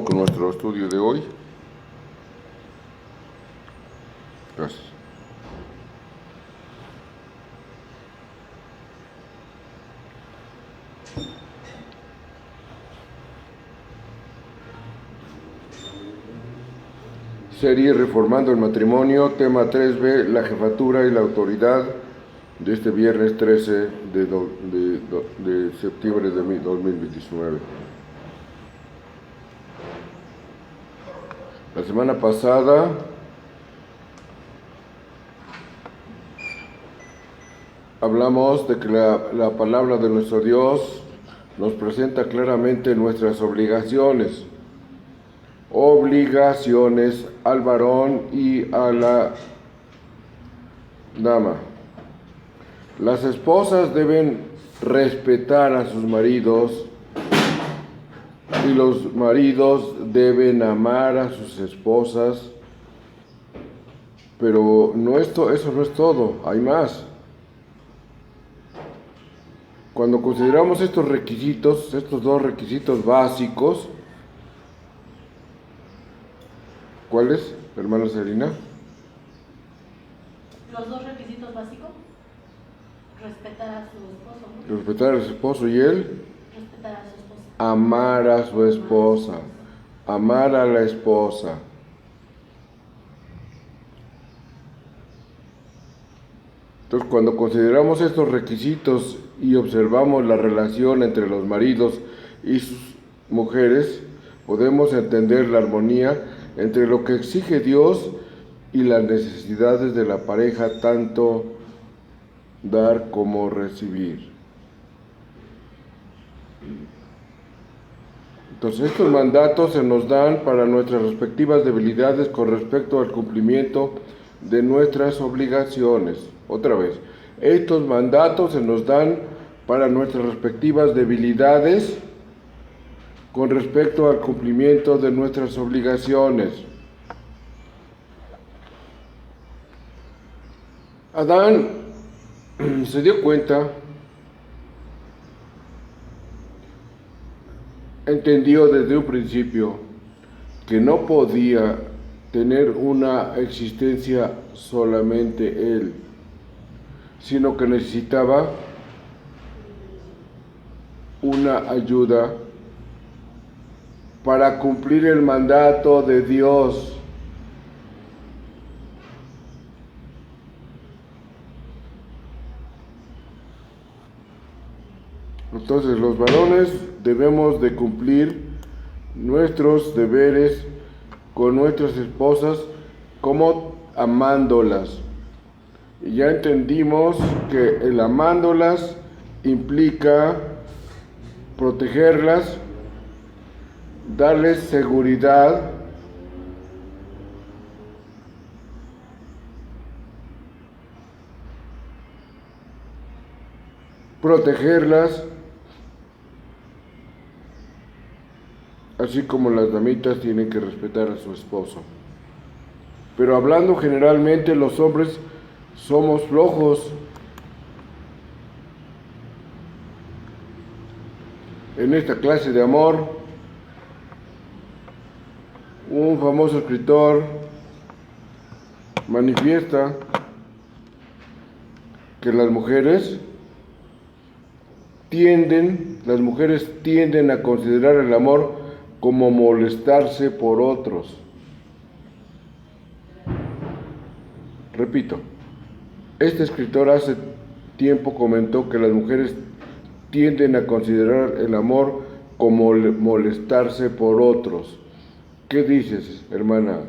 Con nuestro estudio de hoy. Gracias. Serie Reformando el Matrimonio, tema 3b, la jefatura y la autoridad, de este viernes 13 de septiembre de 2019. La semana pasada hablamos de que la palabra de nuestro Dios nos presenta claramente nuestras obligaciones al varón y a la dama. Las esposas deben respetar a sus maridos y los maridos deben amar a sus esposas, pero eso no es todo, hay más. Cuando consideramos estos dos requisitos básicos, ¿cuáles, hermana Selina? Los dos requisitos básicos: respetar a su esposo, ¿no? Respetar a su esposo, y él Respetar a su esposa. amar a su esposa, amar a la esposa. Entonces, cuando consideramos estos requisitos y observamos la relación entre los maridos y sus mujeres, podemos entender la armonía entre lo que exige Dios y las necesidades de la pareja, tanto dar como recibir. Entonces, estos mandatos se nos dan para nuestras respectivas debilidades con respecto al cumplimiento de nuestras obligaciones. Otra vez, estos mandatos se nos dan para nuestras respectivas debilidades con respecto al cumplimiento de nuestras obligaciones. Adán se dio cuenta, entendió desde un principio que no podía tener una existencia solamente él, sino que necesitaba una ayuda para cumplir el mandato de Dios. Entonces, los varones debemos de cumplir nuestros deberes con nuestras esposas como amándolas. Y ya entendimos que el amándolas implica protegerlas, darles seguridad, así como las damitas tienen que respetar a su esposo. Pero hablando generalmente, los hombres somos flojos. En esta clase de amor, un famoso escritor manifiesta que las mujeres tienden a considerar el amor como molestarse por otros. Repito, este escritor hace tiempo comentó que las mujeres tienden a considerar el amor como molestarse por otros. ¿Qué dices, hermana?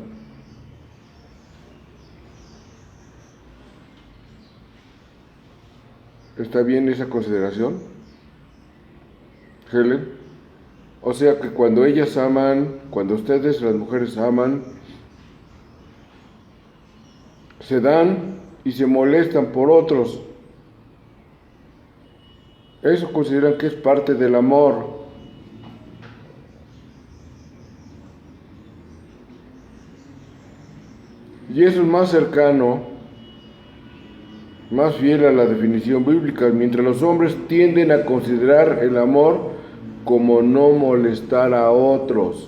¿Está bien esa consideración, Helen? O sea que cuando ellas aman, cuando ustedes, las mujeres, aman, se dan y se molestan por otros. Eso consideran que es parte del amor. Y eso es más cercano, más fiel a la definición bíblica, mientras los hombres tienden a considerar el amor como no molestar a otros.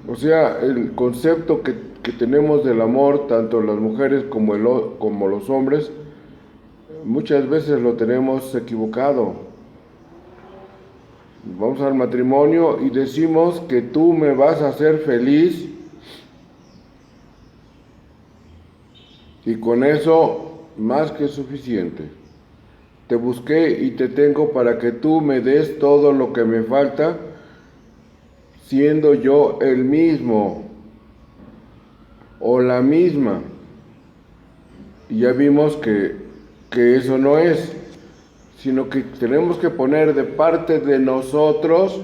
O sea, el concepto que tenemos del amor, tanto las mujeres como los hombres, muchas veces lo tenemos equivocado. Vamos al matrimonio y decimos que tú me vas a hacer feliz y con eso más que suficiente. Te busqué y te tengo para que tú me des todo lo que me falta, siendo yo el mismo o la misma. Y ya vimos que eso no es, sino que tenemos que poner de parte de nosotros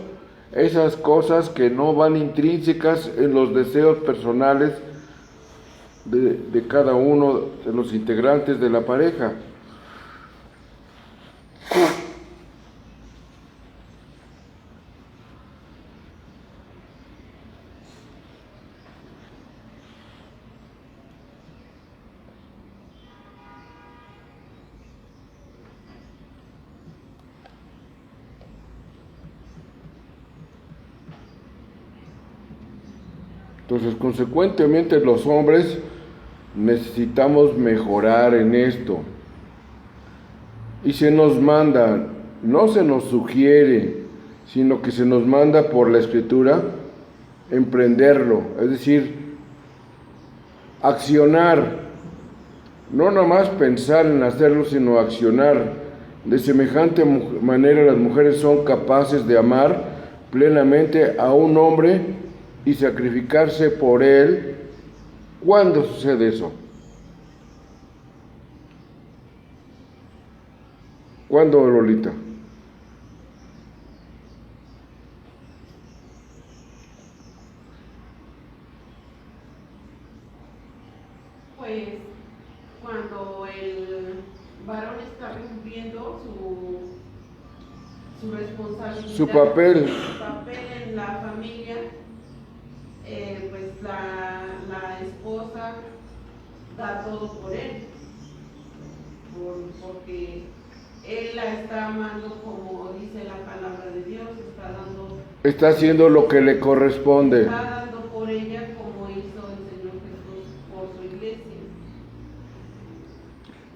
esas cosas que no van intrínsecas en los deseos personales de cada uno de los integrantes de la pareja. Entonces, consecuentemente, los hombres necesitamos mejorar en esto. Y se nos manda, no se nos sugiere, sino que se nos manda por la Escritura emprenderlo, es decir, accionar, no nomás pensar en hacerlo, sino accionar. De semejante manera las mujeres son capaces de amar plenamente a un hombre y sacrificarse por él. ¿Cuándo sucede eso? ¿Cuándo, Lolita? Pues cuando el varón está cumpliendo su responsabilidad, Su papel. en la familia, pues la esposa da todo por él, porque él la está amando como dice la palabra de Dios, Está haciendo lo que le corresponde. está dando por ella como hizo el Señor Jesús por su iglesia.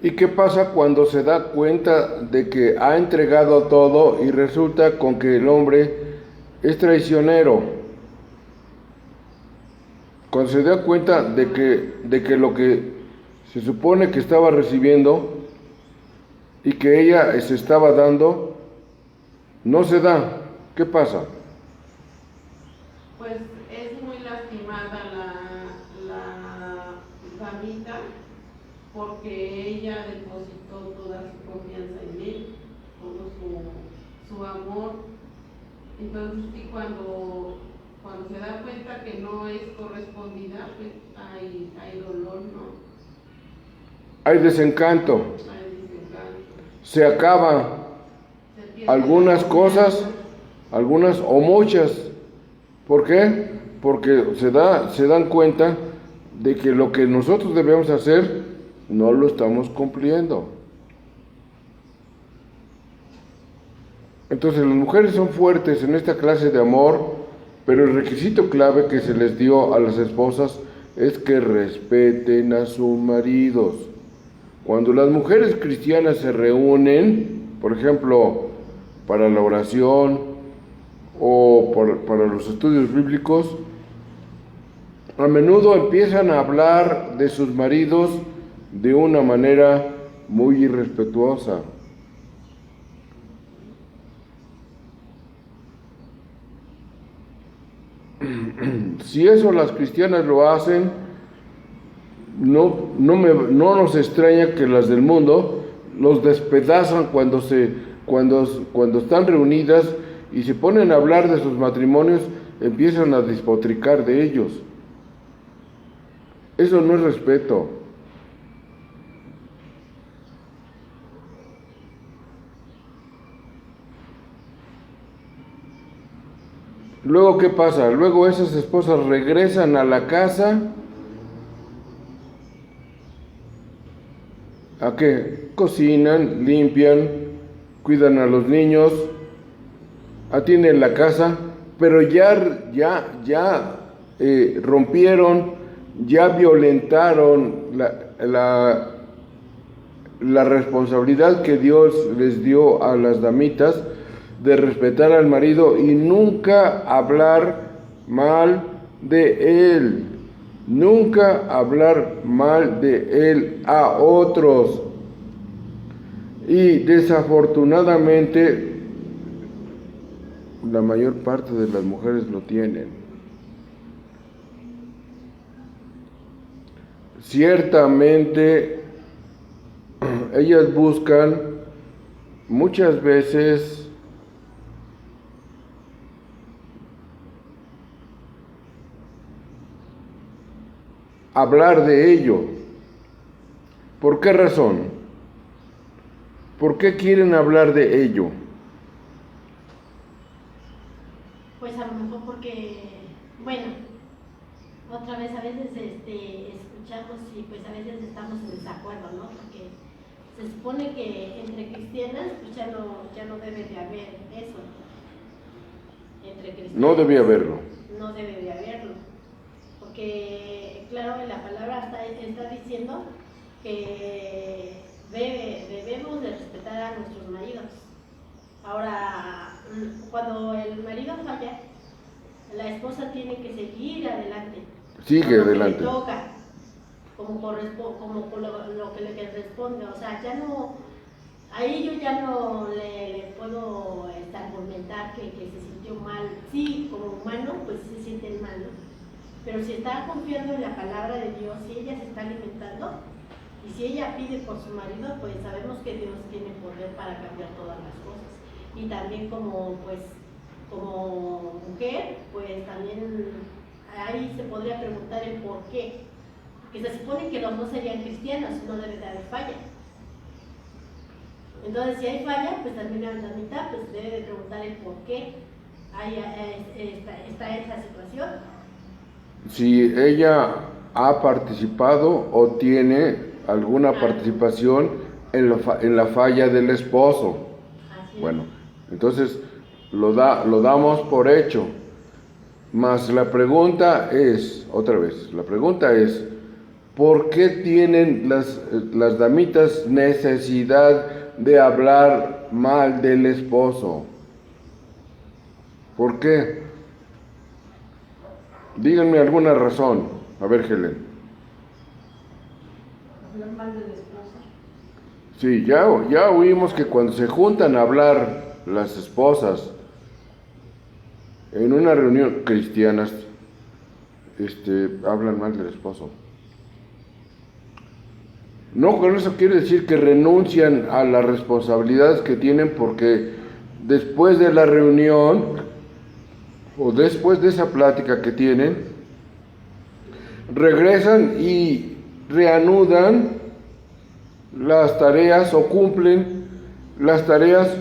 ¿Y qué pasa cuando se da cuenta de que ha entregado todo y resulta con que el hombre es traicionero? Cuando se da cuenta de que lo que se supone que estaba recibiendo y que ella se estaba dando, no se da. ¿Qué pasa? Pues es muy lastimada la damita porque ella depositó toda su confianza en él, todo su amor. Entonces, sí, cuando se da cuenta que no es correspondida, pues hay dolor, ¿no? Hay desencanto. Hay desencanto. Se acaba algunas cosas, algunas o muchas. ¿Por qué? Porque se dan cuenta de que lo que nosotros debemos hacer no lo estamos cumpliendo. Entonces las mujeres son fuertes en esta clase de amor, pero el requisito clave que se les dio a las esposas es que respeten a sus maridos. Cuando las mujeres cristianas se reúnen, por ejemplo, para la oración o para los estudios bíblicos, a menudo empiezan a hablar de sus maridos de una manera muy irrespetuosa. Si eso las cristianas lo hacen, no nos extraña que las del mundo los despedazan cuando están reunidas y se ponen a hablar de sus matrimonios, empiezan a despotricar de ellos. Eso no es respeto. Luego, ¿qué pasa? Luego esas esposas regresan a la casa. ¿A qué? Cocinan, limpian, cuidan a los niños, atienden la casa, pero ya rompieron, ya violentaron la responsabilidad que Dios les dio a las damitas de respetar al marido y nunca hablar mal de él, nunca hablar mal de él a otros. Y desafortunadamente la mayor parte de las mujeres lo tienen. Ciertamente ellas buscan muchas veces hablar de ello. ¿Por qué razón? ¿Por qué quieren hablar de ello? Pues a lo mejor porque, bueno, otra vez a veces escuchamos y pues a veces estamos en desacuerdo, ¿no? Porque se supone que entre cristianas pues ya no debe de haber eso. Entre cristianas, No debía haberlo. no debe de haberlo. Porque, claro, la palabra está diciendo que debemos de respetar a nuestros maridos. Ahora, cuando el marido falla, la esposa tiene que seguir adelante. Sigue con lo adelante. Que le toca, como con lo que le responde. O sea, ya no, ahí yo ya no le puedo argumentar que se sintió mal. Sí, como humano, pues se sienten mal, ¿no? Pero si está confiando en la palabra de Dios, si ella se está alimentando, y si ella pide por su marido, pues sabemos que Dios tiene poder para cambiar todas las cosas. Y también como mujer, pues también ahí se podría preguntar el por qué. Porque se supone que los dos serían cristianos, no debe de haber falla. Entonces, si hay falla, pues también la damita pues debe de preguntar el por qué está esa situación. Si ella ha participado o tiene alguna participación en la falla del esposo. Así bueno, entonces lo damos por hecho. Mas la pregunta es, otra vez, la pregunta es, ¿por qué tienen las damitas necesidad de hablar mal del esposo? ¿Por qué? Díganme alguna razón. A ver, Helen. Hablar mal de la esposa. Sí, ya oímos que cuando se juntan a hablar las esposas en una reunión cristianas, hablan mal del esposo. No con eso quiere decir que renuncian a las responsabilidades que tienen, porque después de la reunión o después de esa plática que tienen, regresan y reanudan las tareas o cumplen las tareas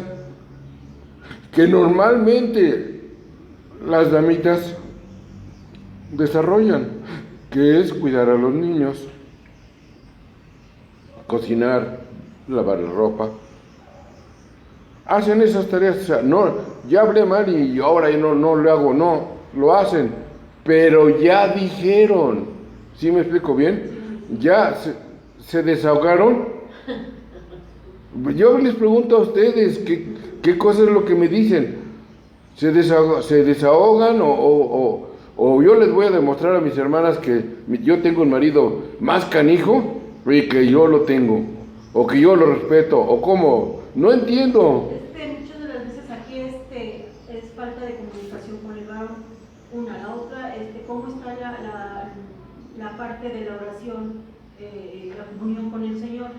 que normalmente las damitas desarrollan, que es cuidar a los niños, cocinar, lavar la ropa. Hacen esas tareas, o sea, no, ya hablé mal y ahora yo no lo hago, no, lo hacen, pero ya dijeron, ¿sí me explico bien? Ya se desahogaron. Yo les pregunto a ustedes, ¿qué cosa es lo que me dicen? ¿Se desahogan o yo les voy a demostrar a mis hermanas que yo tengo un marido más canijo y que yo lo tengo, o que yo lo respeto, o cómo? No entiendo. Muchas de las veces aquí es falta de comunicación con el varón, una. La otra, cómo está la parte de la oración, la comunión con el Señor.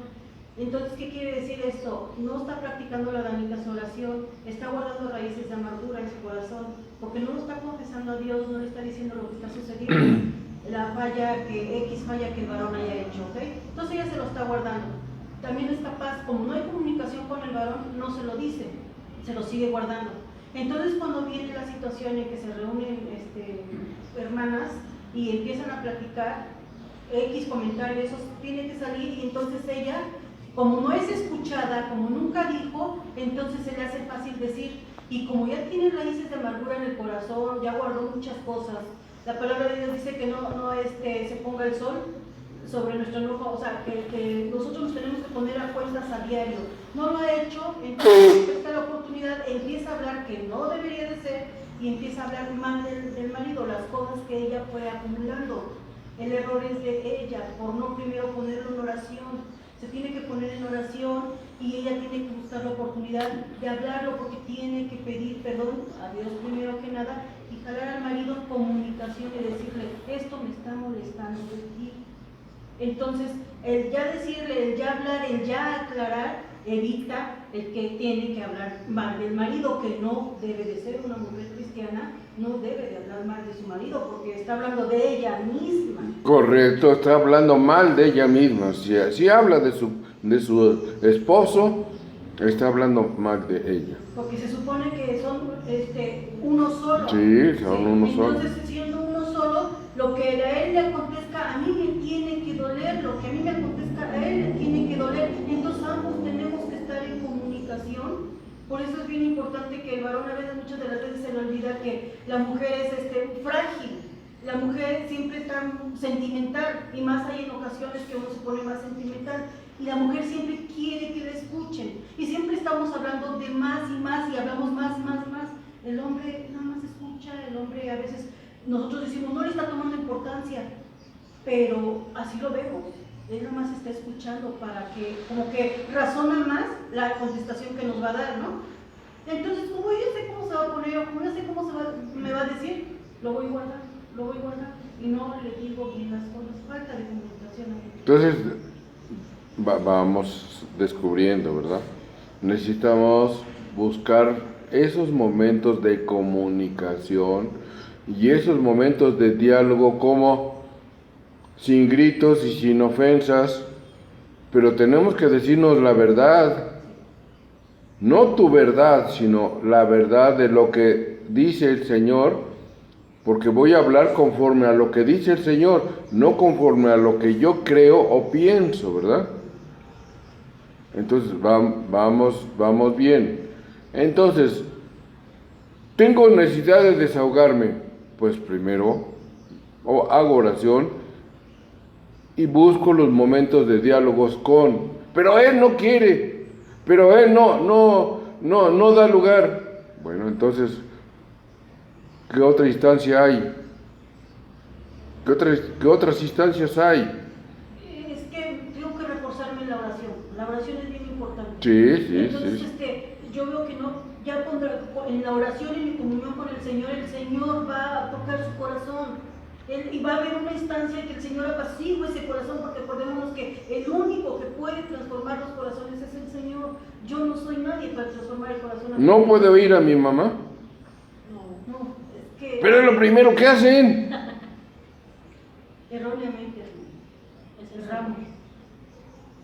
Entonces, ¿qué quiere decir esto? No está practicando la damita su oración, está guardando raíces de amargura en su corazón, porque no lo está confesando a Dios, no le está diciendo lo que está sucediendo, la falla que el varón haya hecho, ¿ok? Entonces ella se lo está guardando. También es capaz, como no hay comunicación con el varón, no se lo dice, se lo sigue guardando. Entonces, cuando viene la situación en que se reúnen hermanas y empiezan a platicar, X comentarios, esos tiene que salir, y entonces ella, como no es escuchada, como nunca dijo, entonces se le hace fácil decir, y como ya tiene raíces de amargura en el corazón, ya guardó muchas cosas, La palabra de Dios dice que no se ponga el sol sobre nuestro enojo, o sea, que nosotros nos tenemos que poner a cuentas a diario. No lo ha hecho, entonces esta la oportunidad, empieza a hablar que no debería de ser y empieza a hablar mal del marido, las cosas que ella fue acumulando. El error es de ella, por no primero ponerlo en oración. Se tiene que poner en oración y ella tiene que buscar la oportunidad de hablarlo porque tiene que pedir perdón a Dios primero que nada y jalar al marido en comunicación y decirle, esto me está molestando de ti. Entonces, el ya decirle, el ya hablar, el ya aclarar, evita el que tiene que hablar mal del marido, que no debe de ser una mujer cristiana, no debe de hablar mal de su marido, porque está hablando de ella misma. Correcto, está hablando mal de ella misma. Si habla de su esposo, está hablando mal de ella. Porque se supone que son uno solo. Sí, son uno solo. Entonces, siendo uno solo, lo que a él le acontezca, a mí me tiene que doler. Lo que a mí me acontezca, a él le tiene que doler. Entonces, ambos tenemos que estar en comunicación. Por eso es bien importante que el varón, muchas de las veces se le olvida que la mujer es frágil. La mujer siempre está sentimental, y más hay en ocasiones que uno se pone más sentimental. Y la mujer siempre quiere que la escuchen. Y siempre estamos hablando de más y más, y hablamos más. El hombre nada más escucha, el hombre a veces, nosotros decimos, no le está tomando importancia, pero así lo vemos. Él nada más está escuchando para que, como que razona más la contestación que nos va a dar, ¿no? Entonces, como yo sé cómo se va a poner, o como yo sé cómo me va a decir, lo voy a guardar, y no le digo bien las cosas, falta de comunicación. Entonces, vamos descubriendo, ¿verdad? Necesitamos buscar esos momentos de comunicación y esos momentos de diálogo como sin gritos y sin ofensas, pero tenemos que decirnos la verdad, no tu verdad, sino la verdad de lo que dice el Señor, porque voy a hablar conforme a lo que dice el Señor, no conforme a lo que yo creo o pienso, ¿verdad? Entonces vamos bien. Entonces, tengo necesidad de desahogarme, pues primero hago oración y busco los momentos de diálogos pero él no quiere, pero él no da lugar. Bueno, entonces, ¿qué otra instancia hay? ¿Qué otras instancias hay? Es que tengo que reforzarme en la oración. La oración es bien importante. Sí. Entonces, yo veo que no, ya pondré en la oración y mi comunión con el Señor va a tocar su corazón. Y va a haber una instancia que el Señor apacigüe ese corazón, porque recordémonos que el único que puede transformar los corazones es el Señor. Yo no soy nadie para transformar el corazón. ¿No puedo oír a mi mamá? No, es que... Pero es lo primero que hacen. Erróneamente, cerramos.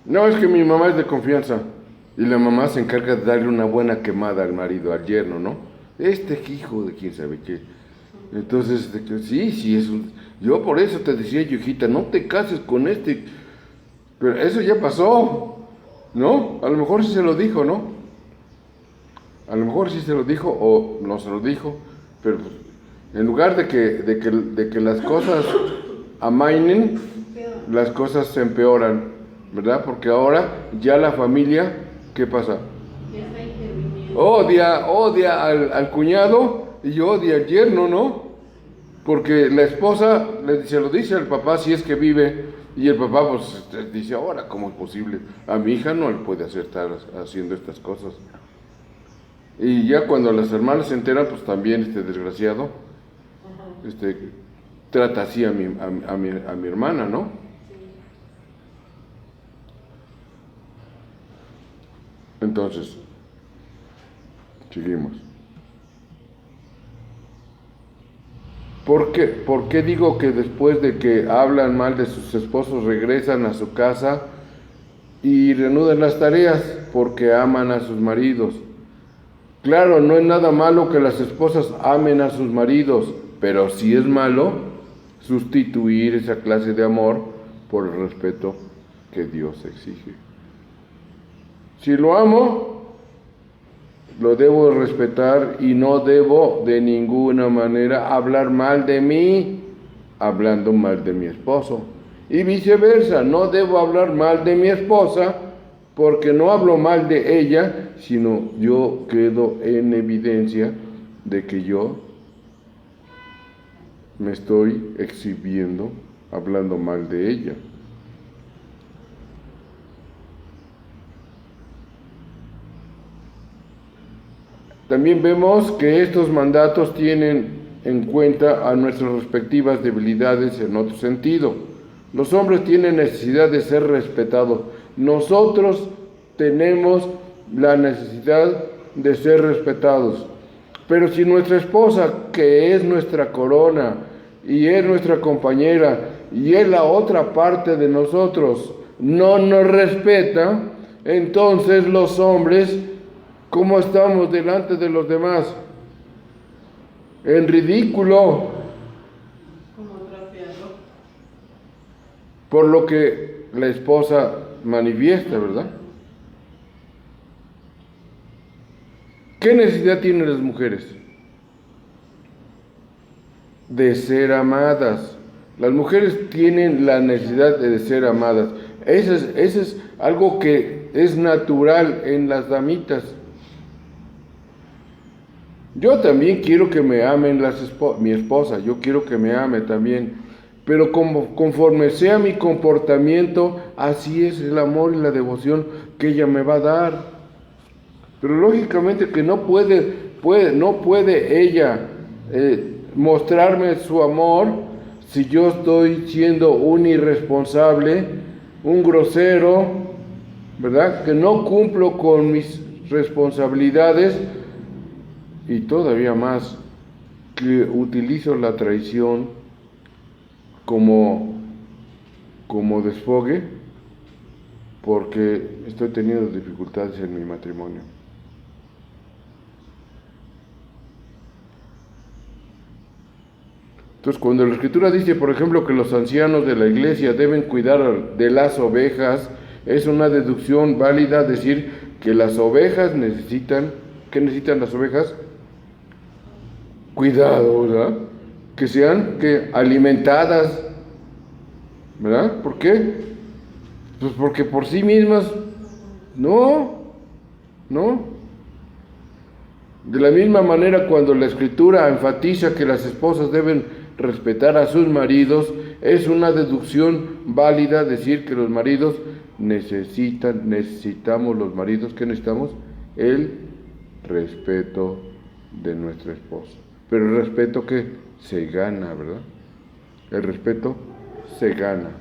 No, es que mi mamá es de confianza. Y la mamá se encarga de darle una buena quemada al marido, al yerno, ¿no? Hijo de quién sabe qué. Entonces, sí, eso. Yo por eso te decía, hijita, no te cases con este. Pero eso ya pasó, ¿no? A lo mejor sí se lo dijo, ¿no? A lo mejor sí se lo dijo o no se lo dijo. Pero en lugar de que las cosas amainen, las cosas se empeoran, ¿verdad? Porque ahora ya la familia, ¿qué pasa? Ya está interviniendo. Odia al cuñado y odia al yerno, ¿no? Porque la esposa se lo dice al papá si es que vive, y el papá pues dice, ahora, ¿cómo es posible? A mi hija no le puede estar haciendo estas cosas. Y ya cuando las hermanas se enteran, pues también este desgraciado trata así a mi hermana, ¿no? Entonces, seguimos. ¿Por qué digo que después de que hablan mal de sus esposos regresan a su casa y reanudan las tareas? Porque aman a sus maridos. Claro, no es nada malo que las esposas amen a sus maridos, pero sí es malo sustituir esa clase de amor por el respeto que Dios exige. Si lo amo, lo debo respetar y no debo de ninguna manera hablar mal de mí hablando mal de mi esposo. Y viceversa, no debo hablar mal de mi esposa porque no hablo mal de ella, sino yo quedo en evidencia de que yo me estoy exhibiendo hablando mal de ella. También vemos que estos mandatos tienen en cuenta a nuestras respectivas debilidades en otro sentido. Los hombres tienen necesidad de ser respetados. Nosotros tenemos la necesidad de ser respetados. Pero si nuestra esposa, que es nuestra corona y es nuestra compañera y es la otra parte de nosotros, no nos respeta, entonces los hombres, ¿cómo estamos delante de los demás? En ridículo, Como trapeador. por lo que la esposa manifiesta, ¿verdad? ¿Qué necesidad tienen las mujeres? De ser amadas. Las mujeres tienen la necesidad de ser amadas. Eso es algo que es natural en las damitas. Yo también quiero que me amen mi esposa, yo quiero que me ame también, pero conforme sea mi comportamiento, así es el amor y la devoción que ella me va a dar. Pero lógicamente que no puede ella mostrarme su amor si yo estoy siendo un irresponsable, un grosero, ¿verdad? Que no cumplo con mis responsabilidades. Y todavía más, que utilizo la traición como desfogue porque estoy teniendo dificultades en mi matrimonio. Entonces, cuando la Escritura dice, por ejemplo, que los ancianos de la iglesia deben cuidar de las ovejas, es una deducción válida decir que las ovejas necesitan, ¿qué necesitan las ovejas? Cuidado, ¿verdad? Que sean alimentadas, ¿verdad? ¿Por qué? Pues porque por sí mismas, no. De la misma manera, cuando la Escritura enfatiza que las esposas deben respetar a sus maridos, es una deducción válida decir que los maridos necesitamos los maridos, ¿qué necesitamos? El respeto de nuestra esposa. Pero el respeto que se gana, ¿verdad? El respeto se gana.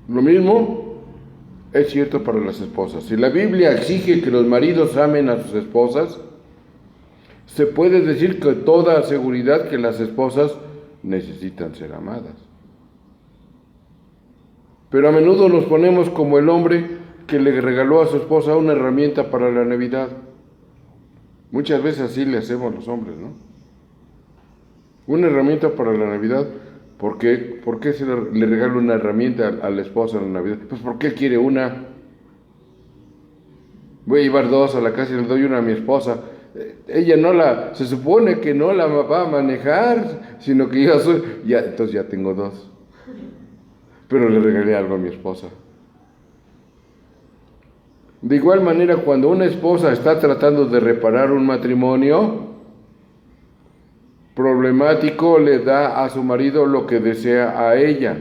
Lo mismo es cierto para las esposas. Si la Biblia exige que los maridos amen a sus esposas, se puede decir con toda seguridad que las esposas necesitan ser amadas. Pero a menudo nos ponemos como el hombre que le regaló a su esposa una herramienta para la Navidad. Muchas veces así le hacemos los hombres, ¿no? Una herramienta para la Navidad. ¿Por qué? ¿Por qué le regalo una herramienta a la esposa en la Navidad? Pues porque él quiere una. Voy a llevar dos a la casa y le doy una a mi esposa. Ella se supone que no la va a manejar, sino que yo entonces ya tengo dos. Pero le regalé algo a mi esposa. De igual manera, cuando una esposa está tratando de reparar un matrimonio problemático, le da a su marido lo que desea a ella,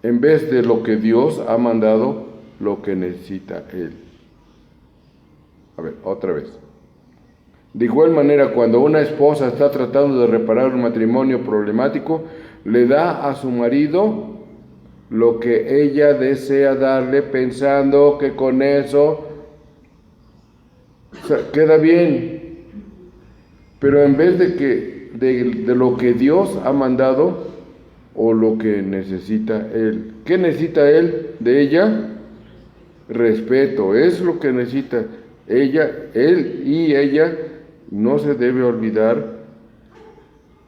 en vez de lo que Dios ha mandado, lo que necesita él. A ver, otra vez. De igual manera, cuando una esposa está tratando de reparar un matrimonio problemático, le da a su marido lo que ella desea darle, pensando que con eso queda bien. Pero en vez de lo que Dios ha mandado o lo que necesita él. ¿Qué necesita él de ella? Respeto, es lo que necesita él y ella. No se debe olvidar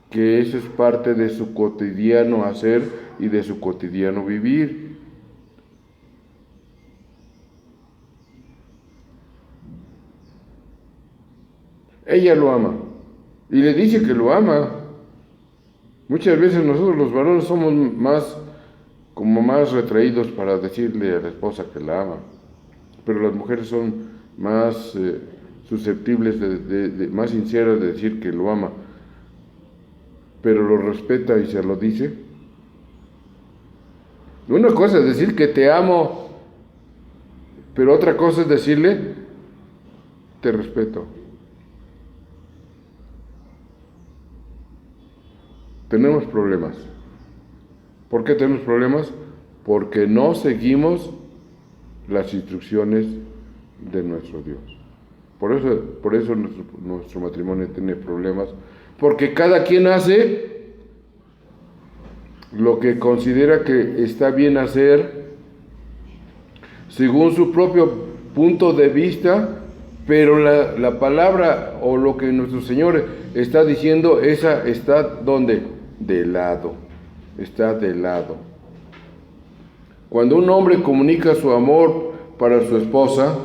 que eso es parte de su cotidiano hacer y de su cotidiano vivir. Ella lo ama, y le dice que lo ama. Muchas veces nosotros los varones somos más retraídos para decirle a la esposa que la ama, pero las mujeres son más susceptibles, más sinceras de decir que lo ama, pero lo respeta y se lo dice. Una cosa es decir que te amo, pero otra cosa es decirle te respeto. Tenemos problemas. ¿Por qué tenemos problemas? Porque no seguimos las instrucciones de nuestro Dios. Por eso nuestro matrimonio tiene problemas, porque cada quien hace lo que considera que está bien hacer según su propio punto de vista, pero la palabra o lo que nuestro Señor está diciendo, esa está ¿dónde? De lado, está de lado. Cuando un hombre comunica su amor para su esposa,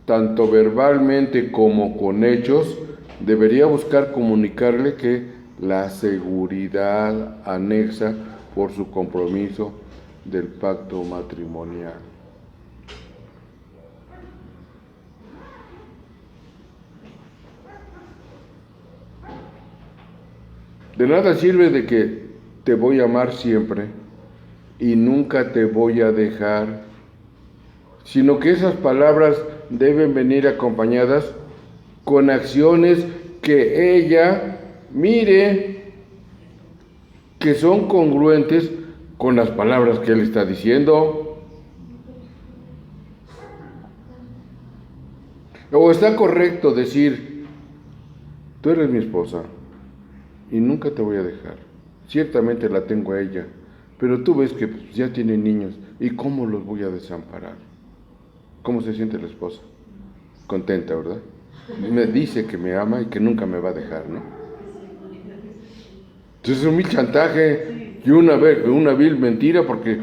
tanto verbalmente como con hechos, debería buscar comunicarle que la seguridad anexa por su compromiso del pacto matrimonial. De nada sirve de que te voy a amar siempre y nunca te voy a dejar, sino que esas palabras deben venir acompañadas con acciones que ella mire que son congruentes con las palabras que él está diciendo. O está correcto decir, tú eres mi esposa y nunca te voy a dejar. Ciertamente la tengo a ella, pero tú ves que ya tiene niños y cómo los voy a desamparar. ¿Cómo se siente la esposa? Contenta, ¿verdad? Me dice que me ama y que nunca me va a dejar, ¿no? Entonces es un vil chantaje y una vil mentira, porque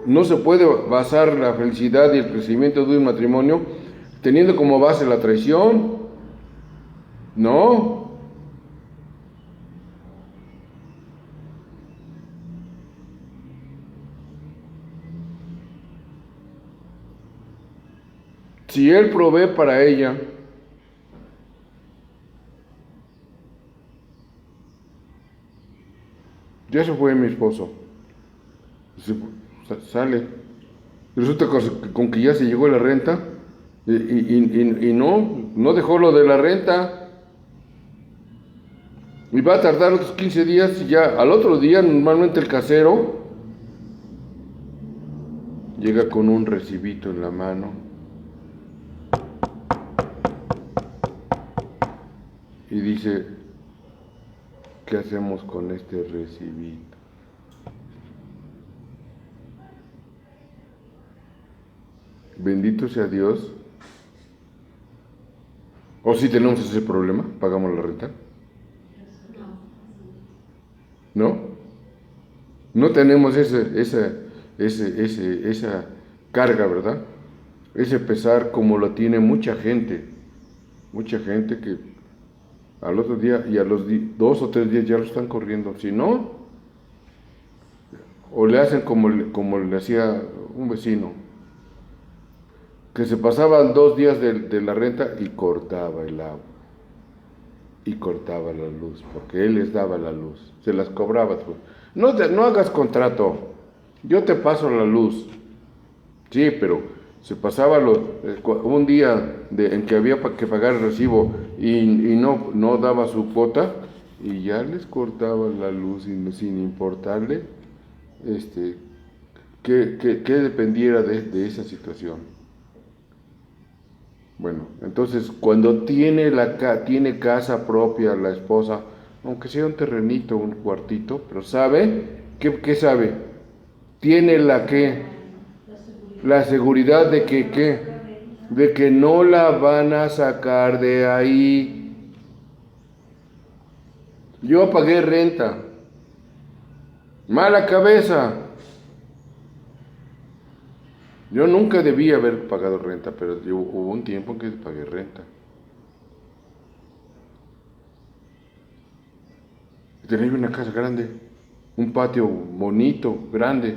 no se puede basar la felicidad y el crecimiento de un matrimonio teniendo como base la traición. No. Si él provee para ella, ya se fue mi esposo, sale, resulta con que ya se llegó la renta y no dejó lo de la renta, y va a tardar otros 15 días y ya al otro día normalmente el casero llega con un recibito en la mano y dice, ¿qué hacemos con este recibito? Bendito sea Dios. ¿O si tenemos ese problema? ¿Pagamos la renta? ¿No? No tenemos esa carga, ¿verdad? Ese pesar como lo tiene mucha gente que al otro día y a los 2 o 3 días ya lo están corriendo. Si no, o le hacen como le hacía un vecino, que se pasaban 2 días de la renta y cortaba el agua y cortaba la luz, porque él les daba la luz, se las cobraba. No hagas contrato, yo te paso la luz. Sí, pero se pasaba un día en que había que pagar el recibo y no daba su cuota y ya les cortaba la luz sin importarle que dependiera de esa situación. Bueno, entonces cuando tiene casa propia la esposa, aunque sea un terrenito, un cuartito, pero sabe, ¿qué sabe? Tiene la seguridad de que no la van a sacar de ahí. Yo pagué renta. Mala cabeza. Yo nunca debía haber pagado renta, pero hubo un tiempo en que pagué renta. Tenía una casa grande, un patio bonito, grande.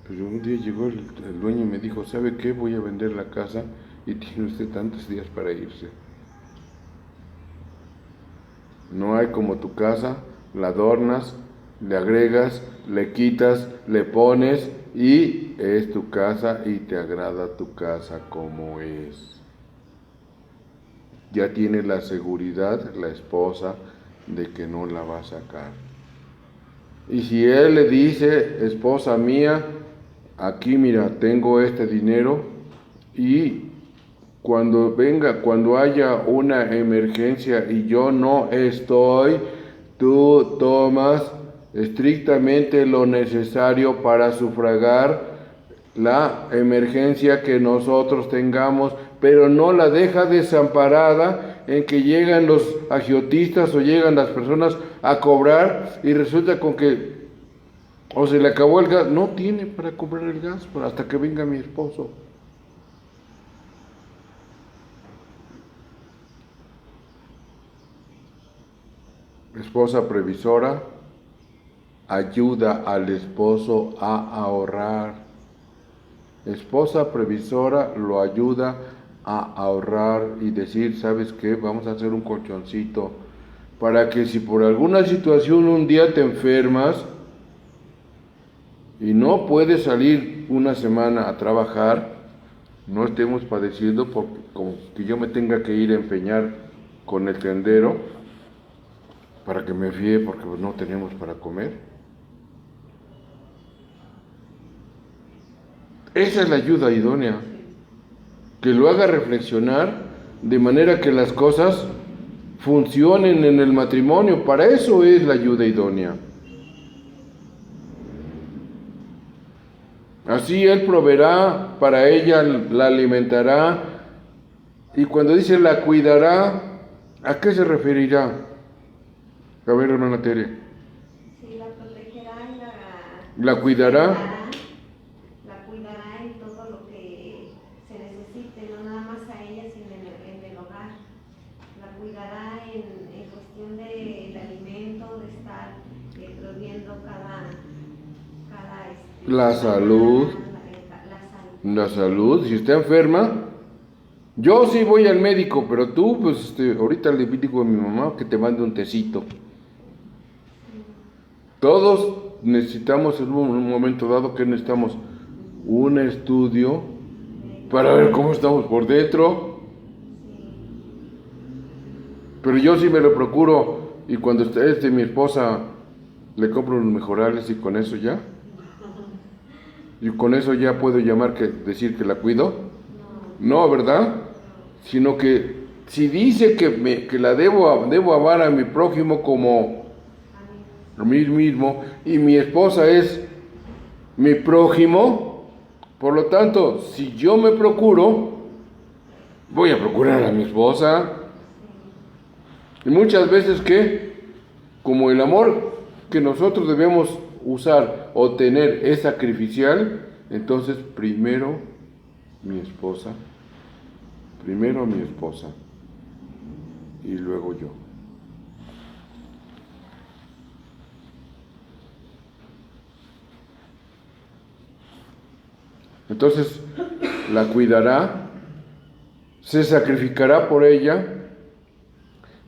Pero un día llegó el dueño y me dijo, ¿sabe qué? Voy a vender la casa y tiene usted tantos días para irse. No hay como tu casa, la adornas, le agregas, le quitas, le pones y es tu casa y te agrada tu casa como es. Ya tiene la seguridad la esposa de que no la va a sacar. Y si él le dice, esposa mía, aquí mira, tengo este dinero y cuando haya una emergencia y yo no estoy, tú tomas estrictamente lo necesario para sufragar la emergencia que nosotros tengamos, pero no la deja desamparada en que llegan los agiotistas o llegan las personas a cobrar y resulta con que o se le acabó el gas, no tiene para comprar el gas hasta que venga mi esposo. Esposa previsora ayuda al esposo a ahorrar. Esposa previsora lo ayuda a ahorrar y decir, ¿sabes qué? Vamos a hacer un colchoncito para que si por alguna situación un día te enfermas y no puedes salir una semana a trabajar, no estemos padeciendo como que yo me tenga que ir a empeñar con el tendero para que me fíe porque no tenemos para comer. Esa es la ayuda idónea, que lo haga reflexionar de manera que las cosas funcionen en el matrimonio. Para eso es la ayuda idónea. Así él proveerá, para ella la alimentará, y cuando dice la cuidará, ¿a qué se referirá? A ver, hermana Tere. Sí, la protegerá y ¿La cuidará? La cuidará en todo lo que se necesite, no nada más a ella, sino en el hogar. La cuidará en cuestión del alimento, de estar proviendo cada la salud. La salud. Si está enferma, yo sí voy al médico, pero tú, pues, ahorita le digo a mi mamá que te mande un tecito. Todos necesitamos en un momento dado que necesitamos un estudio para ver cómo estamos por dentro. Pero yo sí me lo procuro y cuando esté mi esposa le compro unos mejorales y con eso ya. Y con eso ya puedo decir que la cuido. No, ¿verdad? Sino que si dice que la debo amar a mi prójimo como a mí mismo, y mi esposa es mi prójimo, por lo tanto, si yo me procuro, voy a procurar a mi esposa. Y muchas veces como el amor que nosotros debemos usar o tener es sacrificial, entonces primero mi esposa y luego yo. Entonces la cuidará, se sacrificará por ella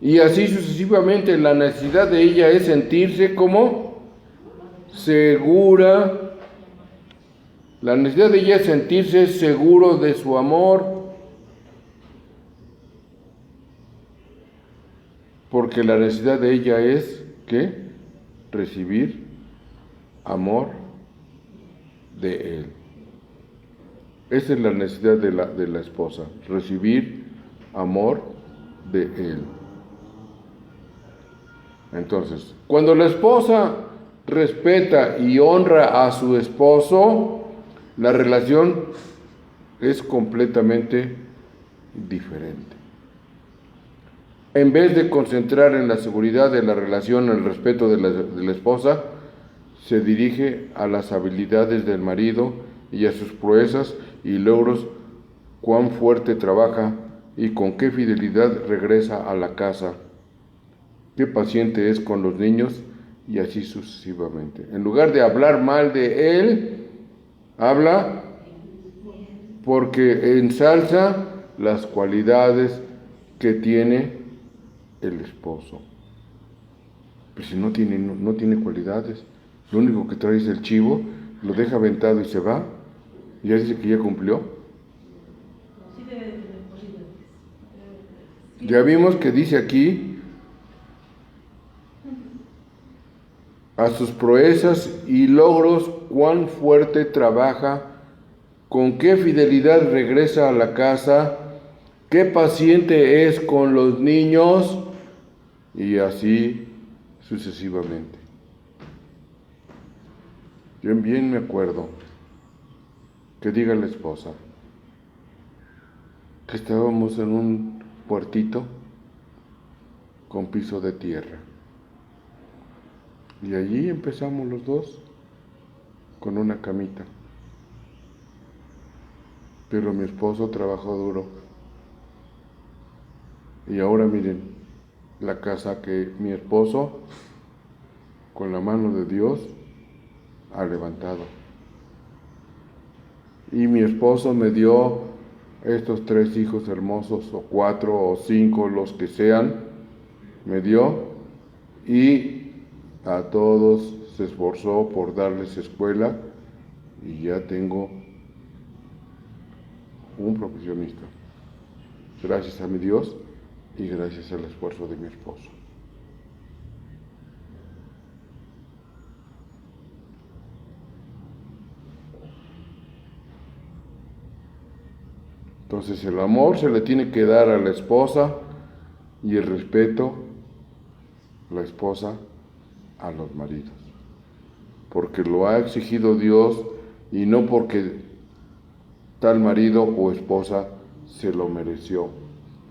y así sucesivamente. La necesidad de ella es sentirse como segura. La necesidad de ella es sentirse seguro de su amor, porque la necesidad de ella es recibir amor de él. Esa es la necesidad de la esposa, recibir amor de él. Entonces, cuando la esposa respeta y honra a su esposo, la relación es completamente diferente. En vez de concentrar en la seguridad de la relación, el respeto de la esposa, se dirige a las habilidades del marido y a sus proezas y logros, cuán fuerte trabaja y con qué fidelidad regresa a la casa. qué paciente es con los niños, y así sucesivamente. En lugar de hablar mal de él, habla porque ensalza las cualidades que tiene el esposo. Pero si no tiene cualidades, lo único que trae es el chivo, lo deja aventado y se va, y ya dice que ya cumplió. Sí debe de tener cualidades. Ya vimos que dice aquí, a sus proezas y logros, cuán fuerte trabaja, con qué fidelidad regresa a la casa, qué paciente es con los niños, y así sucesivamente. Yo bien me acuerdo que diga la esposa que estábamos en un puertito con piso de tierra. Y allí empezamos los dos con una camita. Pero mi esposo trabajó duro. Y ahora miren, la casa que mi esposo, con la mano de Dios, ha levantado. Y mi esposo me dio estos 3 hijos hermosos, o 4 o 5, los que sean, me dio, y a todos se esforzó por darles escuela, y ya tengo un profesionista. Gracias a mi Dios y gracias al esfuerzo de mi esposo. Entonces el amor se le tiene que dar a la esposa, y el respeto, la esposa, a los maridos. Porque lo ha exigido Dios, y no porque tal marido o esposa se lo mereció,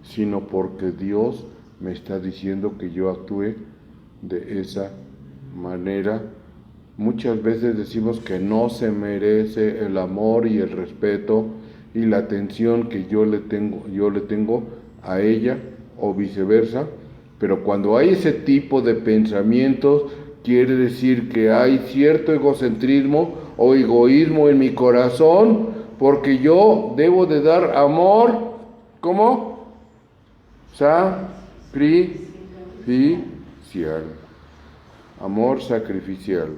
sino porque Dios me está diciendo que yo actúe de esa manera. Muchas veces decimos que no se merece el amor y el respeto y la atención que yo le tengo a ella, o viceversa, pero cuando hay ese tipo de pensamientos, quiere decir que hay cierto egocentrismo o egoísmo en mi corazón, porque yo debo de dar amor, ¿cómo? Sacrificial. Amor sacrificial.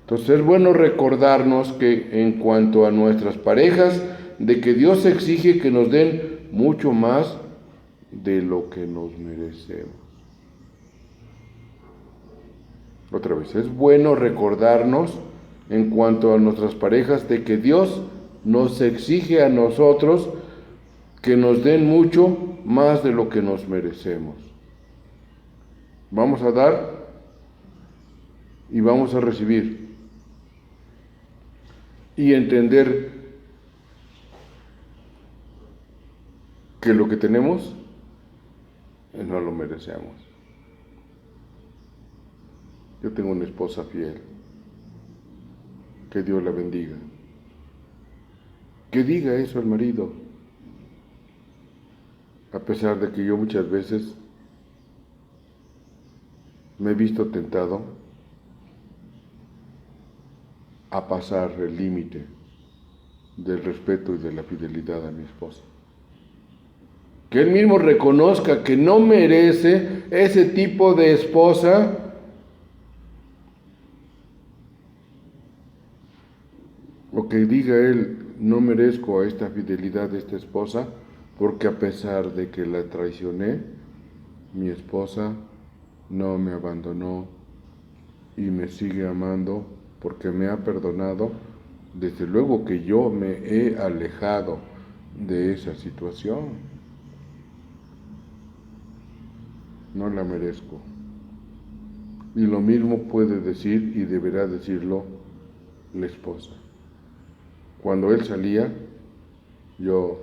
Entonces es bueno recordarnos que en cuanto a nuestras parejas, de que Dios exige que nos den mucho más de lo que nos merecemos. Otra vez, es bueno recordarnos en cuanto a nuestras parejas de que Dios nos exige a nosotros que nos den mucho más de lo que nos merecemos. Vamos a dar y vamos a recibir. Y entender que lo que tenemos no lo merecemos. Yo tengo una esposa fiel. Que Dios la bendiga. Que diga eso al marido. A pesar de que yo muchas veces me he visto tentado a pasar el límite del respeto y de la fidelidad a mi esposa. Que él mismo reconozca que no merece ese tipo de esposa, o que diga él, no merezco a esta fidelidad de esta esposa, porque a pesar de que la traicioné, mi esposa no me abandonó y me sigue amando porque me ha perdonado. Desde luego que yo me he alejado de esa situación. No la merezco. Y lo mismo puede decir y deberá decirlo la esposa. Cuando él salía, yo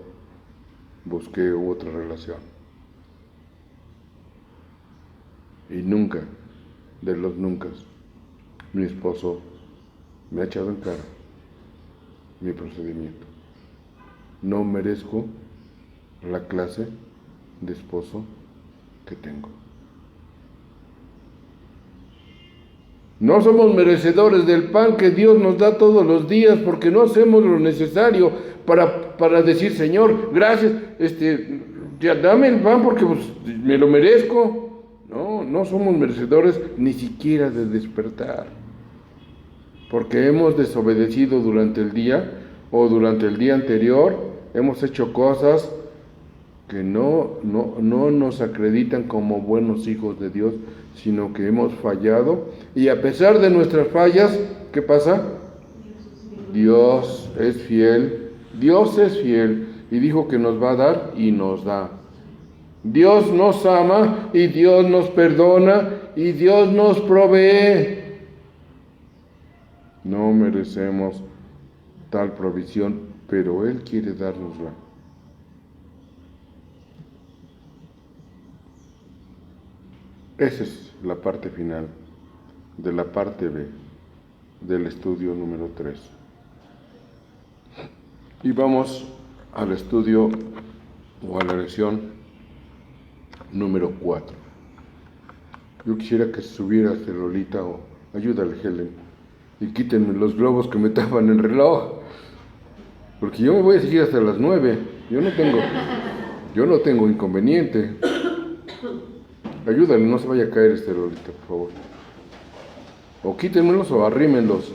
busqué otra relación. Y nunca, de los nunca, mi esposo me ha echado en cara mi procedimiento. No merezco la clase de esposo que tengo. No somos merecedores del pan que Dios nos da todos los días porque no hacemos lo necesario para decir, Señor, gracias, ya dame el pan porque pues, me lo merezco. No somos merecedores ni siquiera de despertar. Porque hemos desobedecido durante el día o durante el día anterior, hemos hecho cosas que no nos acreditan como buenos hijos de Dios, sino que hemos fallado. Y a pesar de nuestras fallas, ¿qué pasa? Dios es fiel y dijo que nos va a dar y nos da. Dios nos ama y Dios nos perdona y Dios nos provee. No merecemos tal provisión, pero Él quiere dárnosla. Esa es la parte final de la parte B del estudio número 3. Y vamos al estudio o a la lección número 4. Yo quisiera que subieras, Lolita, o ayúdale, Helen, y quítenme los globos que me tapan el reloj, porque yo me voy a seguir hasta las 9. Yo no tengo inconveniente. Ayúdale, no se vaya a caer Lolita, por favor. O quítenmelos o arrímenlos.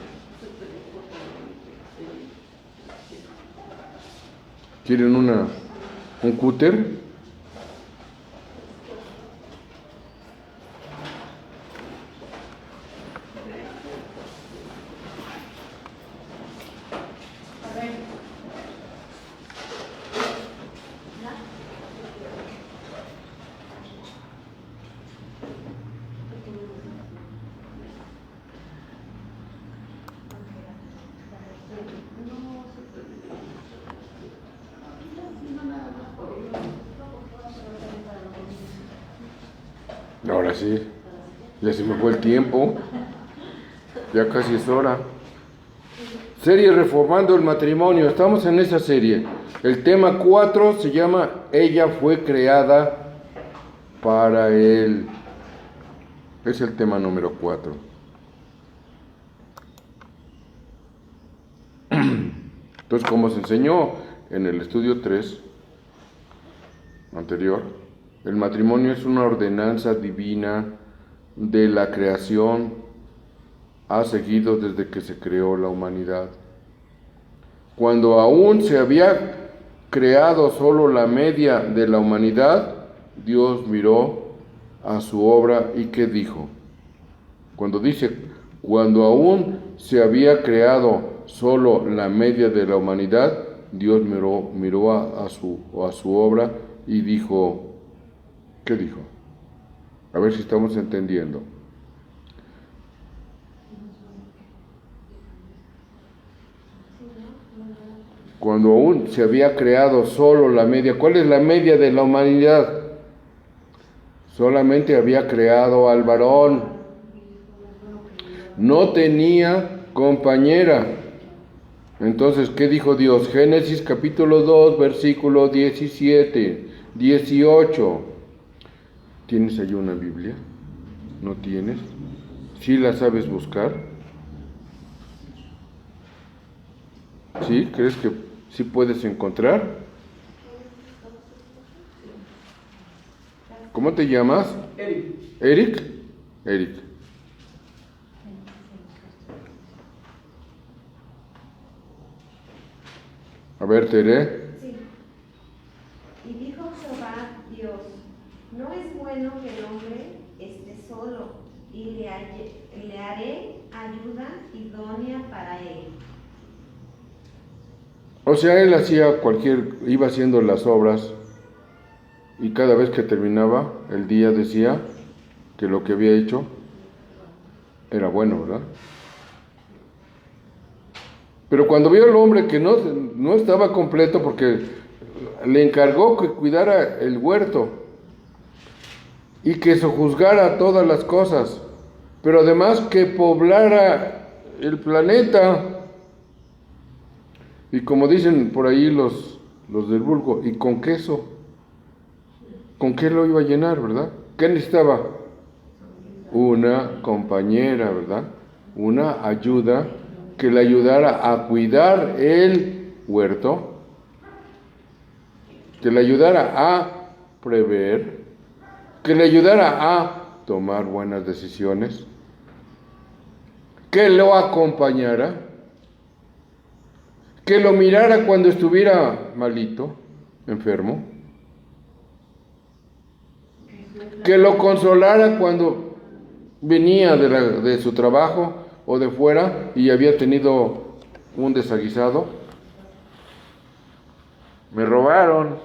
¿Quieren un cúter? Ahora sí, ya se me fue el tiempo, ya casi es hora. Serie Reformando el Matrimonio, estamos en esa serie. El tema 4 se llama Ella fue creada para él. Es el tema número 4. Entonces, como se enseñó en el estudio 3 anterior, el matrimonio es una ordenanza divina de la creación, ha seguido desde que se creó la humanidad. Cuando aún se había creado solo la media de la humanidad, Dios miró a su obra y ¿qué dijo? Cuando dice, cuando aún se había creado solo la media de la humanidad, Dios miró a su obra y dijo, ¿qué dijo? A ver si estamos entendiendo. Cuando aún se había creado solo la media, ¿cuál es la media de la humanidad? Solamente había creado al varón. No tenía compañera. Entonces, ¿qué dijo Dios? Génesis capítulo 2, versículo 17, 18. ¿Tienes ahí una Biblia? ¿No tienes? ¿Sí la sabes buscar? ¿Sí? ¿Crees que sí puedes encontrar? ¿Cómo te llamas? Eric. ¿Eric? Eric. A ver, Tere. Sí. Y dijo Jehová Dios, no es bueno que el hombre esté solo, y le haré ayuda idónea para él. O sea, él iba haciendo las obras y cada vez que terminaba el día decía que lo que había hecho era bueno, ¿verdad? Pero cuando vio al hombre que no estaba completo porque le encargó que cuidara el huerto y que sojuzgara todas las cosas, pero además que poblara el planeta. Y como dicen por ahí los del vulgo, ¿y con queso? ¿Con qué lo iba a llenar, verdad? ¿Qué necesitaba? una compañera, ¿verdad? Una ayuda que le ayudara a cuidar el huerto, que le ayudara a prever, que le ayudara a tomar buenas decisiones, que lo acompañara, que lo mirara cuando estuviera malito, enfermo, que lo consolara cuando venía de su trabajo o de fuera y había tenido un desaguisado. Me robaron,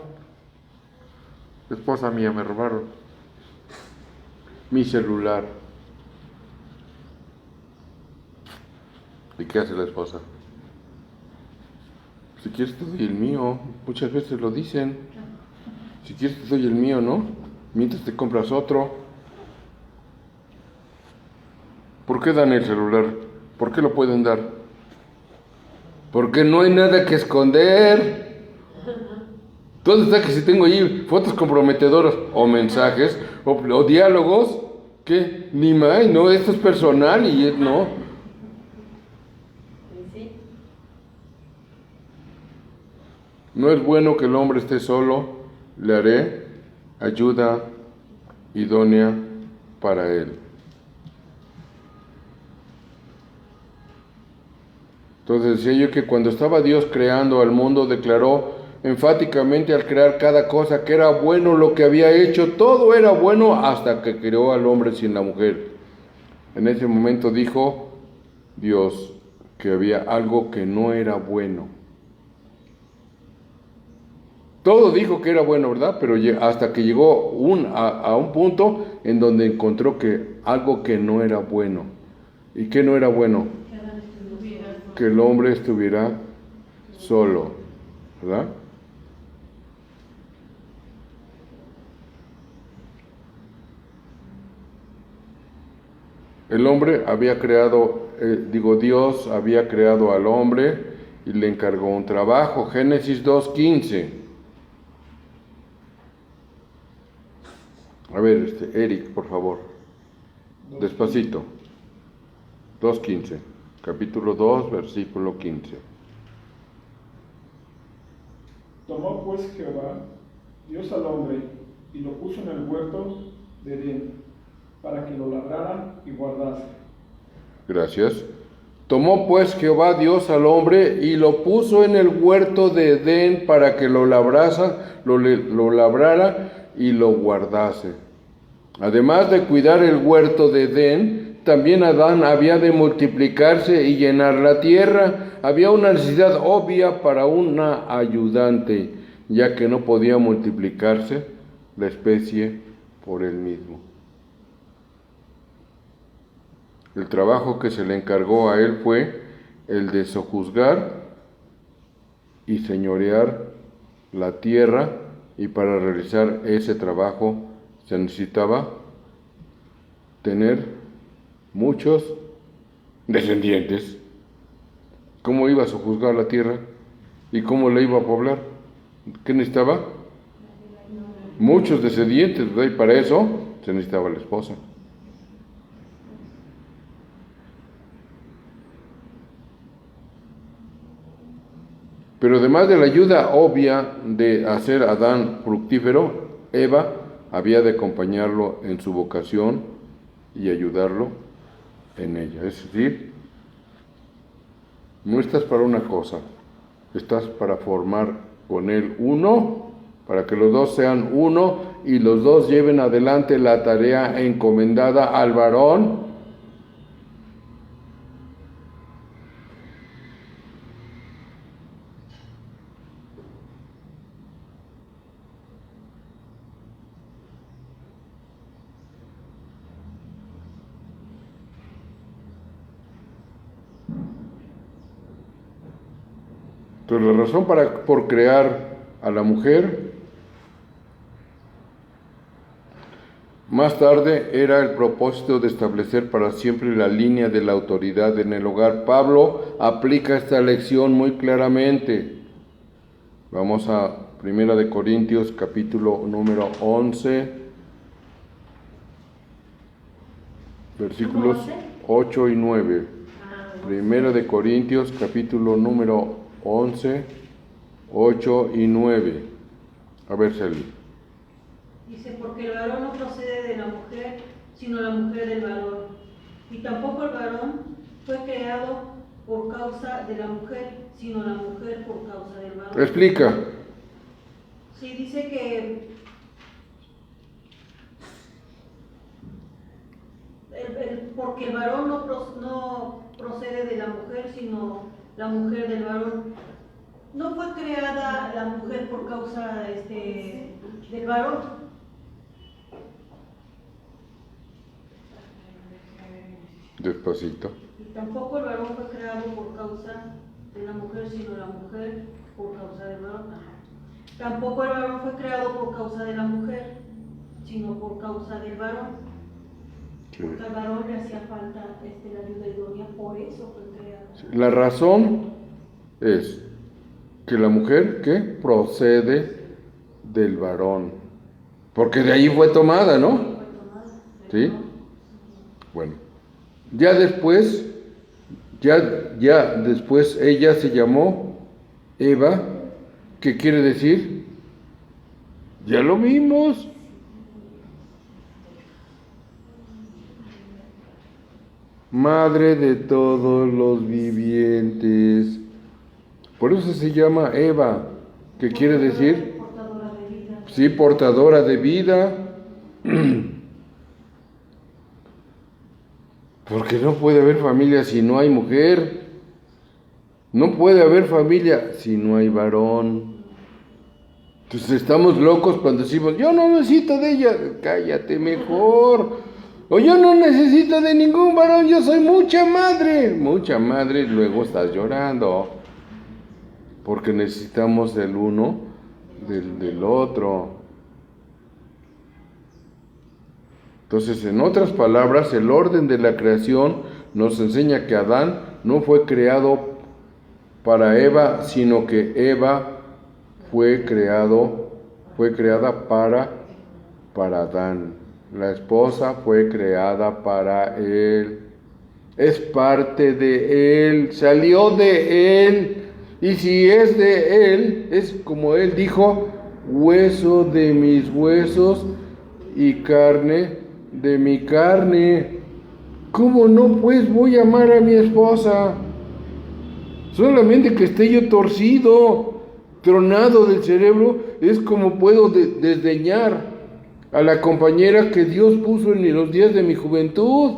esposa mía, me robaron mi celular. ¿Y qué hace la esposa? Si quieres te doy el mío, muchas veces lo dicen. Si quieres te doy el mío, ¿no? Mientras te compras otro. ¿Por qué dan el celular? ¿Por qué lo pueden dar? Porque no hay nada que esconder. ¿Dónde está que si tengo ahí fotos comprometedoras o mensajes o diálogos? ¿Qué? Ni más, no, esto es personal y no. Sí. No es bueno que el hombre esté solo, le haré ayuda idónea para él. Entonces decía yo que cuando estaba Dios creando al mundo, declaró enfáticamente al crear cada cosa que era bueno lo que había hecho, todo era bueno hasta que creó al hombre sin la mujer. En ese momento dijo Dios que había algo que no era bueno. Todo dijo que era bueno, ¿verdad? Pero hasta que llegó a un punto en donde encontró que algo que no era bueno. ¿Y qué no era bueno? Que el hombre estuviera solo, ¿verdad? El hombre había creado, Dios había creado al hombre y le encargó un trabajo. Génesis 2:15. A ver, Eric, por favor, despacito. 2:15. Capítulo 2, versículo 15. Tomó pues Jehová, Dios al hombre, y lo puso en el huerto de Edén, para que lo labrara y guardase. Gracias. Tomó pues Jehová Dios al hombre y lo puso en el huerto de Edén para que lo labrara y lo guardase. Además de cuidar el huerto de Edén, también Adán había de multiplicarse y llenar la tierra. Había una necesidad obvia para una ayudante, ya que no podía multiplicarse la especie por él mismo. El trabajo que se le encargó a él fue el de sojuzgar y señorear la tierra, y para realizar ese trabajo se necesitaba tener muchos descendientes. ¿Cómo iba a sojuzgar la tierra? ¿Y cómo la iba a poblar? ¿Qué necesitaba? Muchos descendientes, ¿verdad? Y para eso se necesitaba la esposa. Pero además de la ayuda obvia de hacer a Adán fructífero, Eva había de acompañarlo en su vocación y ayudarlo en ella. Es decir, no estás para una cosa, estás para formar con él uno, para que los dos sean uno y los dos lleven adelante la tarea encomendada al varón. Entonces la razón por crear a la mujer más tarde era el propósito de establecer para siempre la línea de la autoridad en el hogar. Pablo aplica esta lección muy claramente. Vamos a 1 Corintios capítulo número 11. versículos 11. 8 y 9. Ah, Primero de Corintios, capítulo número 11, 8 y 9. A ver, Celi. Dice, porque el varón no procede de la mujer, sino la mujer del varón. Y tampoco el varón fue creado por causa de la mujer, sino la mujer por causa del varón. Explica. Sí, dice que porque el varón no procede de la mujer, sino la mujer del varón. No fue creada la mujer por causa del varón. Despacito. Y tampoco el varón fue creado por causa de la mujer, sino la mujer por causa del varón. Tampoco el varón fue creado por causa de la mujer, sino por causa del varón. Sí. Porque al varón le hacía falta la ayuda idónea, por eso fue creado. La razón es que la mujer, ¿qué? Procede del varón. Porque de ahí fue tomada, ¿no? ¿Sí? Bueno. Ya después ella se llamó Eva, ¿qué quiere decir? Ya lo vimos. Madre de todos los vivientes. Por eso se llama Eva, ¿qué quiere decir? Portadora de vida. Sí, portadora de vida. Porque no puede haber familia si no hay mujer. No puede haber familia si no hay varón. Entonces estamos locos cuando decimos, yo no necesito de ella. Cállate mejor. O yo no necesito de ningún varón, yo soy mucha madre. Mucha madre, luego estás llorando. Porque necesitamos del uno, del otro. Entonces, en otras palabras, el orden de la creación nos enseña que Adán no fue creado para Eva, sino que Eva fue creada para Adán. La esposa fue creada para él. Es parte de él, salió de él. Y si es de él, es como él dijo, hueso de mis huesos y carne de mi carne. ¿Cómo no, pues, voy a amar a mi esposa? Solamente que esté yo torcido, tronado del cerebro, es como puedo desdeñar a la compañera que Dios puso en los días de mi juventud.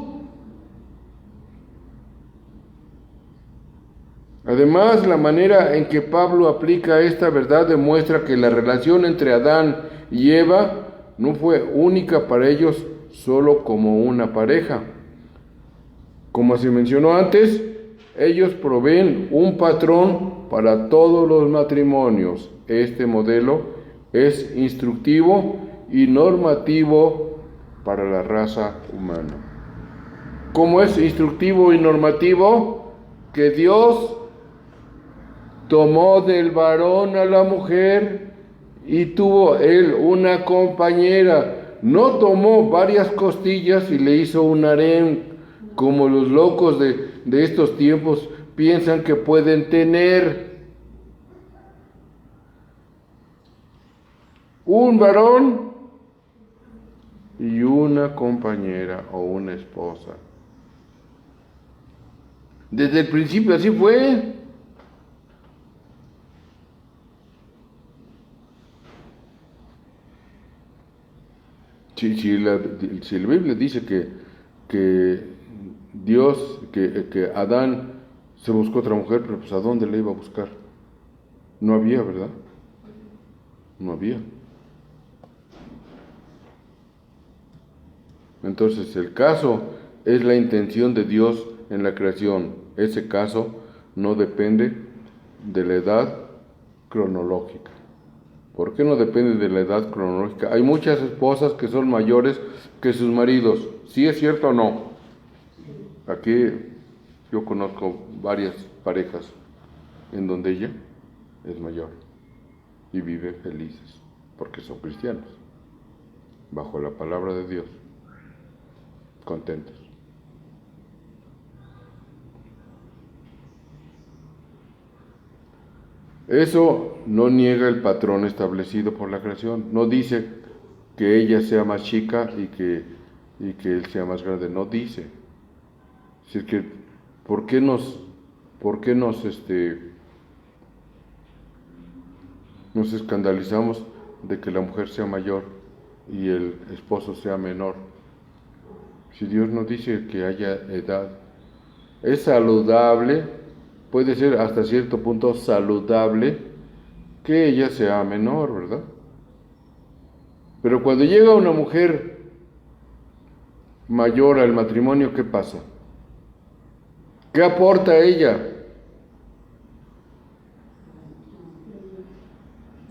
Además, la manera en que Pablo aplica esta verdad demuestra que la relación entre Adán y Eva no fue única para ellos solo como una pareja. Como se mencionó antes, ellos proveen un patrón para todos los matrimonios. Este modelo es instructivo y normativo para la raza humana. ¿Cómo es instructivo y normativo? Que Dios tomó del varón a la mujer y tuvo él una compañera. No tomó varias costillas y le hizo un harén, como los locos de estos tiempos piensan que pueden tener. Un varón y una compañera o una esposa. Desde el principio así fue. Si la Biblia dice que Dios, que Adán se buscó otra mujer, pero pues ¿a dónde la iba a buscar? No había, ¿verdad? No había. Entonces el caso es la intención de Dios en la creación. Ese caso no depende de la edad cronológica. ¿Por qué no depende de la edad cronológica? Hay muchas esposas que son mayores que sus maridos. ¿Sí es cierto o no? Aquí yo conozco varias parejas en donde ella es mayor y viven felices porque son cristianos, bajo la palabra de Dios, contentos. Eso no niega el patrón establecido por la creación. No dice que ella sea más chica y que él sea más grande. No dice. Es decir, que ¿por qué nos escandalizamos de que la mujer sea mayor y el esposo sea menor? Si Dios nos dice que haya edad, es saludable, puede ser hasta cierto punto saludable que ella sea menor, ¿verdad? Pero cuando llega una mujer mayor al matrimonio, ¿qué pasa? ¿Qué aporta ella?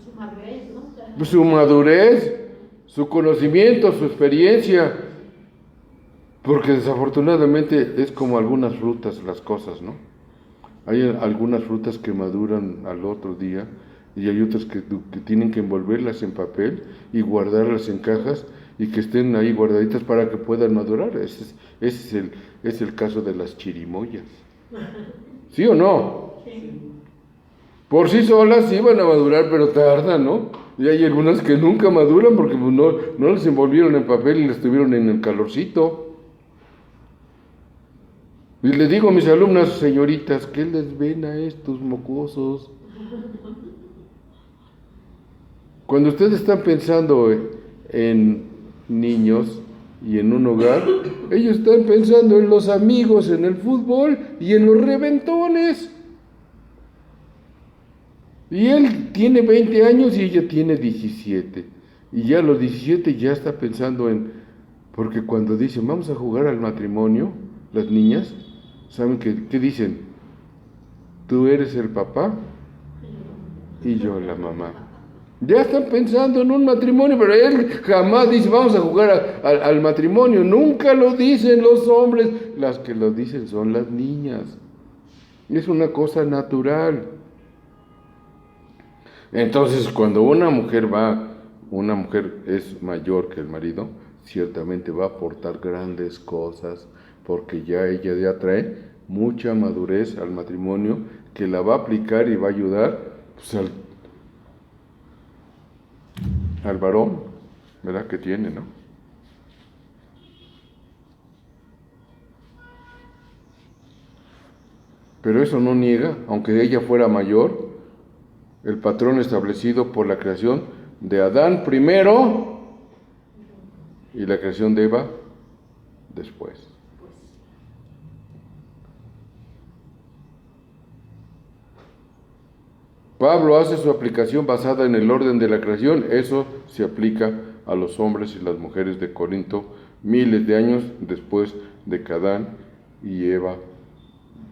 Su madurez, ¿no? O sea, Su madurez, su conocimiento, su experiencia. Porque desafortunadamente es como algunas frutas las cosas, ¿no? Hay algunas frutas que maduran al otro día y hay otras que tienen que envolverlas en papel y guardarlas en cajas y que estén ahí guardaditas para que puedan madurar. Ese es el caso de las chirimoyas. ¿Sí o no? Por sí solas sí van a madurar, pero tardan, ¿no? Y hay algunas que nunca maduran porque pues, no las envolvieron en papel y las tuvieron en el calorcito. Y le digo a mis alumnas, señoritas, ¿qué les ven a estos mocosos? Cuando ustedes están pensando en niños y en un hogar, ellos están pensando en los amigos, en el fútbol y en los reventones. Y él tiene 20 años y ella tiene 17. Y ya a los 17 ya está pensando porque cuando dicen, vamos a jugar al matrimonio, las niñas, ¿saben qué dicen? Tú eres el papá y yo la mamá. Ya están pensando en un matrimonio, pero él jamás dice, vamos a jugar al matrimonio. Nunca lo dicen los hombres. Las que lo dicen son las niñas. Es una cosa natural. Entonces, cuando una mujer es mayor que el marido, ciertamente va a aportar grandes cosas, porque ella ya trae mucha madurez al matrimonio, que la va a aplicar y va a ayudar pues, al varón, ¿verdad? Que tiene, ¿no? Pero eso no niega, aunque ella fuera mayor, el patrón establecido por la creación de Adán primero y la creación de Eva después. Pablo hace su aplicación basada en el orden de la creación. Eso se aplica a los hombres y las mujeres de Corinto miles de años después de que Adán y Eva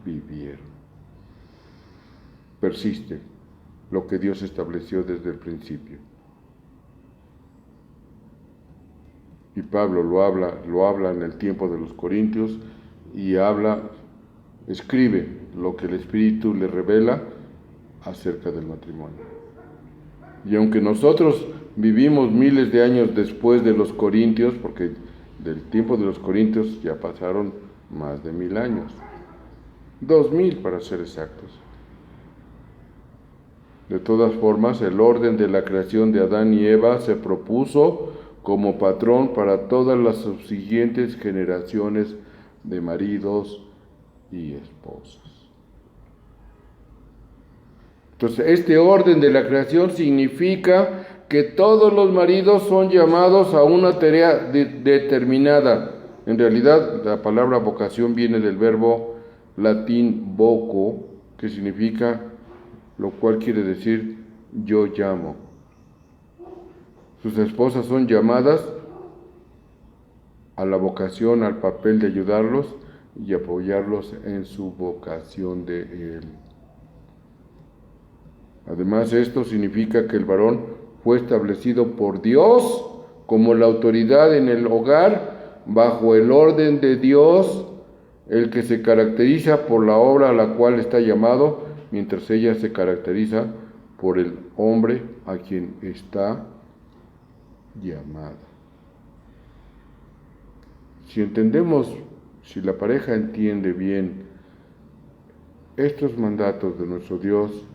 vivieron. Persiste lo que Dios estableció desde el principio. Y Pablo lo habla en el tiempo de los Corintios y escribe lo que el Espíritu le revela acerca del matrimonio. Y aunque nosotros vivimos miles de años después de los Corintios, porque del tiempo de los Corintios ya pasaron más de 1000 años, 2000 para ser exactos. De todas formas, el orden de la creación de Adán y Eva se propuso como patrón para todas las subsiguientes generaciones de maridos y esposas. Entonces, este orden de la creación significa que todos los maridos son llamados a una tarea determinada. En realidad, la palabra vocación viene del verbo latín voco, que significa, lo cual quiere decir yo llamo. Sus esposas son llamadas a la vocación, al papel de ayudarlos y apoyarlos en su vocación de él. Además, esto significa que el varón fue establecido por Dios como la autoridad en el hogar, bajo el orden de Dios, el que se caracteriza por la obra a la cual está llamado, mientras ella se caracteriza por el hombre a quien está llamada. Si la pareja entiende bien estos mandatos de nuestro Dios,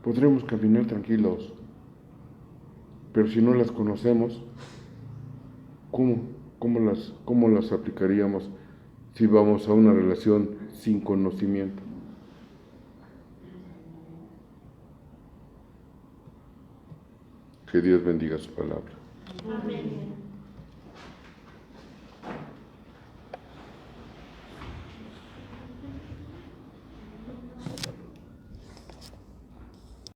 podremos caminar tranquilos. Pero si no las conocemos, ¿cómo las aplicaríamos si vamos a una relación sin conocimiento? Que Dios bendiga su palabra. Amén.